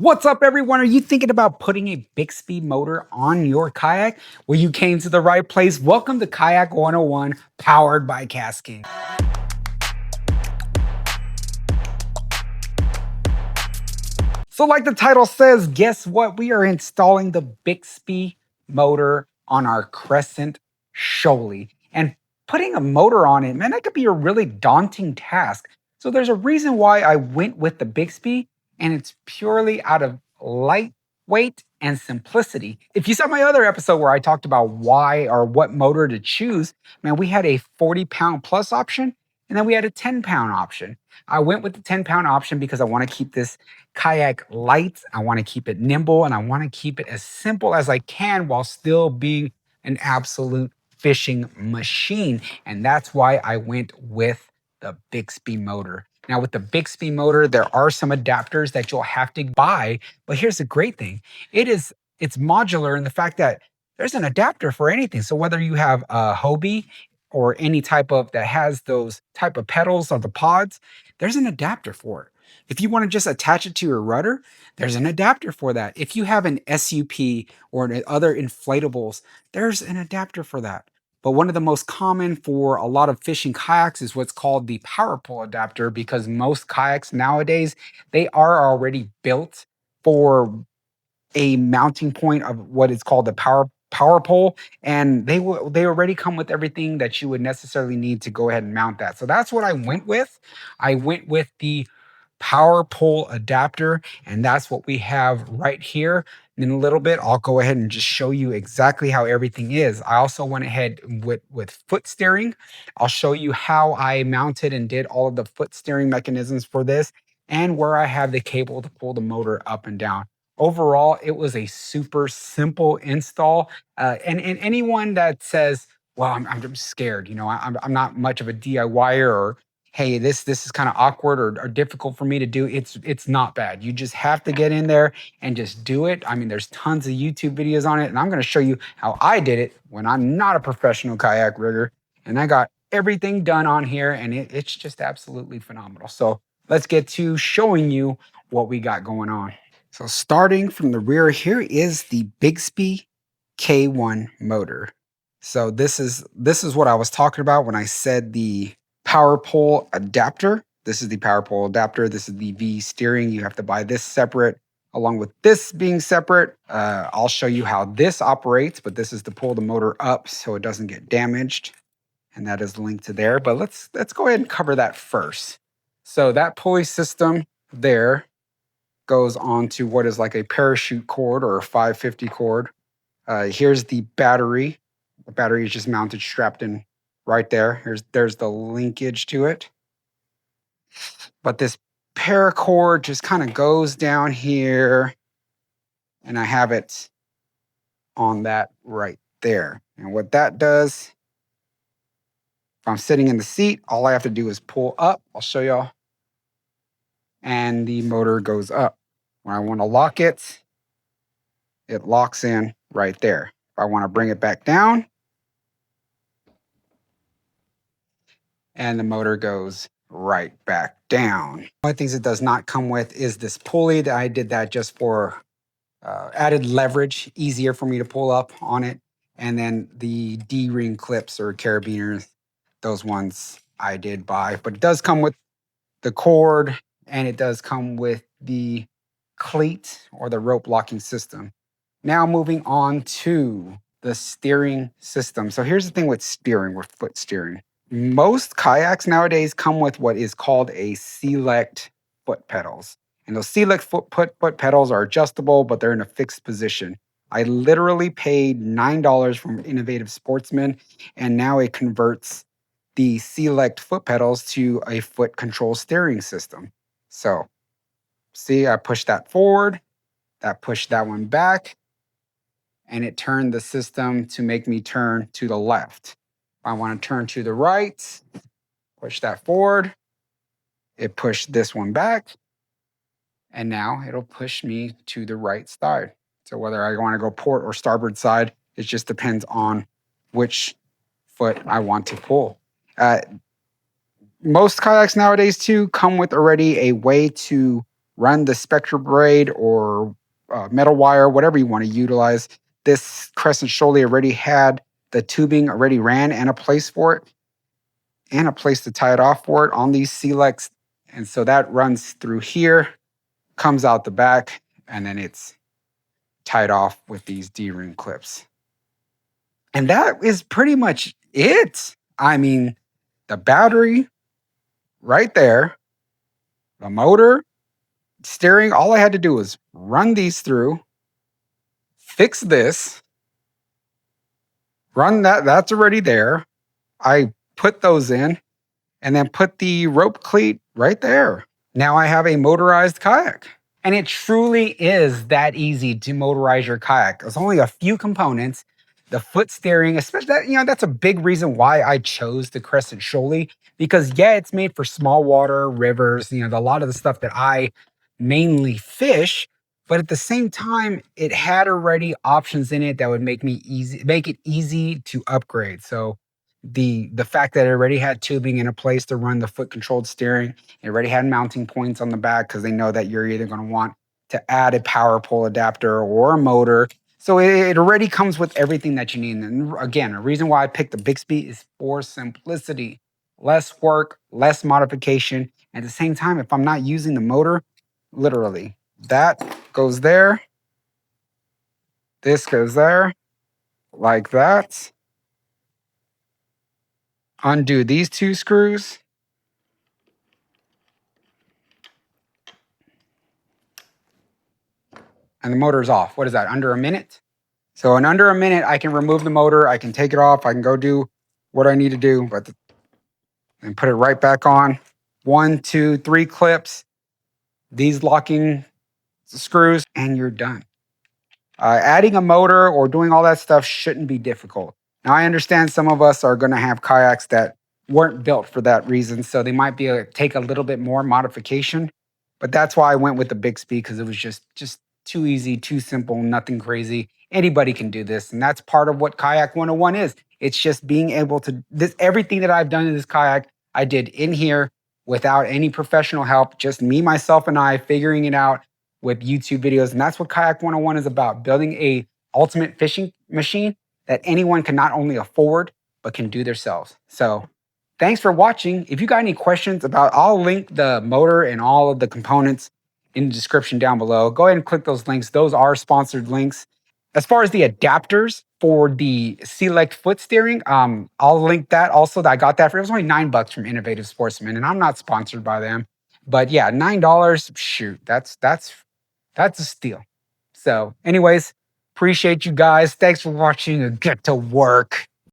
What's up, everyone? Are you thinking about putting a Bixpy motor on your kayak? Well, you came to the right place. Welcome to Kayak 101, powered by Cascade. So, like the title says, guess what? We are installing the Bixpy motor on our Crescent Shoalie. And putting a motor on it, man, that could be a really daunting task. So, there's a reason why I went with the Bixpy, and it's purely out of lightweight and simplicity. If you saw my other episode where I talked about why or what motor to choose, man, we had a 40-pound plus option, and then we had a 10-pound option. I went with the 10-pound option because I want to keep this kayak light. I want to keep it nimble and I want to keep it as simple as I can while still being an absolute fishing machine. And that's why I went with the Bixpy motor. Now, with the Bixpy motor, there are some adapters that you'll have to buy, but here's the great thing. It's modular in the fact that there's an adapter for anything. So whether you have a Hobie or any type of that has those type of pedals or the pods, there's an adapter for it. If you want to just attach it to your rudder, there's an adapter for that. If you have an SUP or other inflatables, there's an adapter for that. But one of the most common for a lot of fishing kayaks is what's called the power pole adapter, because most kayaks nowadays, they are already built for a mounting point of what is called the power pole, and they already come with everything that you would necessarily need to go ahead and mount that. So that's what I went with. I went with the power pole adapter, and that's what we have right here. In a little bit, I'll go ahead and just show you exactly how everything is. I also went ahead with foot steering. I'll show you how I mounted and did all of the foot steering mechanisms for this and where I have the cable to pull the motor up and down. Overall, it was a super simple install. And anyone that says, well, I'm scared, I'm not much of a DIYer, or hey, this is kind of awkward or difficult for me to do. It's not bad. You just have to get in there and just do it. I mean, there's tons of YouTube videos on it, and I'm going to show you how I did it when I'm not a professional kayak rigger. And I got everything done on here, and it's just absolutely phenomenal. So let's get to showing you what we got going on. So starting from the rear, here is the Bixpy K1 motor. So this is what I was talking about when I said the power pole adapter. This is the power pole adapter. This is the V steering. You have to buy this separate, along with this being separate. I'll show you how this operates, but this is to pull the motor up so it doesn't get damaged. And that is linked to there. But let's go ahead and cover that first. So that pulley system there goes on to what is like a parachute cord or a 550 cord. Here's the battery. The battery is just mounted, strapped in right there. There's the linkage to it. But this paracord just kind of goes down here, and I have it on that right there. And what that does, if I'm sitting in the seat, all I have to do is pull up. I'll show y'all. And the motor goes up. When I want to lock it, it locks in right there. If I want to bring it back down, and the motor goes right back down. One of the things it does not come with is this pulley. I did that just for added leverage, easier for me to pull up on it. And then the D-ring clips or carabiners, those ones I did buy. But it does come with the cord, and it does come with the cleat or the rope locking system. Now moving on to the steering system. So here's the thing with steering, with foot steering. Most kayaks nowadays come with what is called a select foot pedals. And those select foot pedals are adjustable, but they're in a fixed position. I literally paid $9 from Innovative Sportsman, and now it converts the select foot pedals to a foot control steering system. So see, I pushed that forward, that pushed that one back, and it turned the system to make me turn to the left. If I want to turn to the right, push that forward, it pushed this one back, and now it'll push me to the right side. So whether I want to go port or starboard side, it just depends on which foot I want to pull. Most kayaks nowadays too come with already a way to run the Spectra braid or metal wire, whatever you want to utilize. This Crescent Shoalie already had the tubing already ran and a place for it and a place to tie it off for it on these Selects. And so that runs through here, comes out the back, and then it's tied off with these D-ring clips. And that is pretty much it. I mean, the battery right there, the motor, steering, all I had to do was run these through, fix this, run that, that's already there. I put those in and then put the rope cleat right there. Now I have a motorized kayak. And it truly is that easy to motorize your kayak. There's only a few components. The foot steering, especially that, that's a big reason why I chose the Crescent Shoalie, because yeah, it's made for small water, rivers, a lot of the stuff that I mainly fish, but at the same time, it had already options in it that would make it easy to upgrade. So the fact that it already had tubing in a place to run the foot controlled steering, it already had mounting points on the back because they know that you're either going to want to add a power pole adapter or a motor. So it already comes with everything that you need. And again, a reason why I picked the Bixpy is for simplicity. Less work, less modification. At the same time, if I'm not using the motor, literally, that goes there. This goes there, like that. Undo these two screws. And the motor's off. What is that, under a minute? So in under a minute, I can remove the motor, I can take it off, I can go do what I need to do, and put it right back on. 1, 2, 3 clips, these locking screws, and you're done. Adding a motor or doing all that stuff shouldn't be difficult. Now, I understand some of us are going to have kayaks that weren't built for that reason, so they might take a little bit more modification. But that's why I went with the Bixpy, because it was just too easy, too simple, nothing crazy. Anybody can do this, and that's part of what Kayak 101 is. It's just being able to everything that I've done in this kayak, I did in here without any professional help, just me, myself, and I figuring it out with YouTube videos. And that's what Kayak 101 is about, building a ultimate fishing machine that anyone can not only afford, but can do themselves. So thanks for watching. If you got any questions I'll link the motor and all of the components in the description down below. Go ahead and click those links. Those are sponsored links. As far as the adapters for the Select foot steering, I'll link that also. I got that it was only $9 from Innovative Sportsman, and I'm not sponsored by them. But yeah, $9, shoot, that's a steal. So anyways, appreciate you guys. Thanks for watching and get to work.